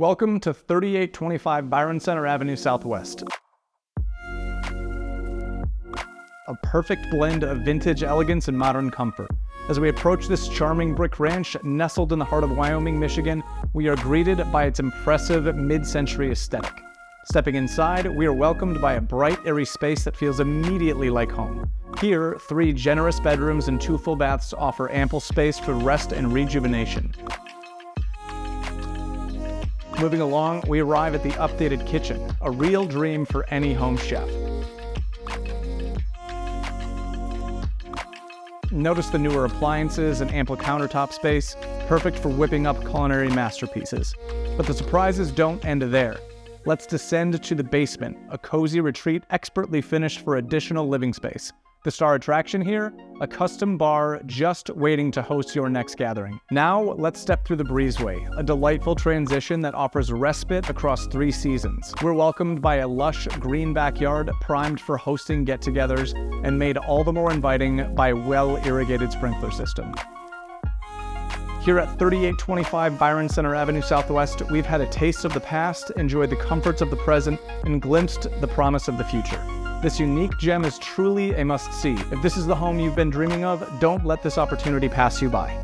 Welcome to 3825 Byron Center Avenue Southwest. A perfect blend of vintage elegance and modern comfort. As we approach this charming brick ranch nestled in the heart of Wyoming, Michigan, we are greeted by its impressive mid-century aesthetic. Stepping inside, we are welcomed by a bright, airy space that feels immediately like home. Here, 3 generous bedrooms and 2 full baths offer ample space for rest and rejuvenation. Moving along, we arrive at the updated kitchen, a real dream for any home chef. Notice the newer appliances and ample countertop space, perfect for whipping up culinary masterpieces. But the surprises don't end there. Let's descend to the basement, a cozy retreat expertly finished for additional living space. The star attraction here, a custom bar just waiting to host your next gathering. Now, let's step through the breezeway, a delightful transition that offers respite across 3 seasons. We're welcomed by a lush green backyard primed for hosting get-togethers and made all the more inviting by a well-irrigated sprinkler system. Here at 3825 Byron Center Avenue Southwest, we've had a taste of the past, enjoyed the comforts of the present, and glimpsed the promise of the future. This unique gem is truly a must-see. If this is the home you've been dreaming of, don't let this opportunity pass you by.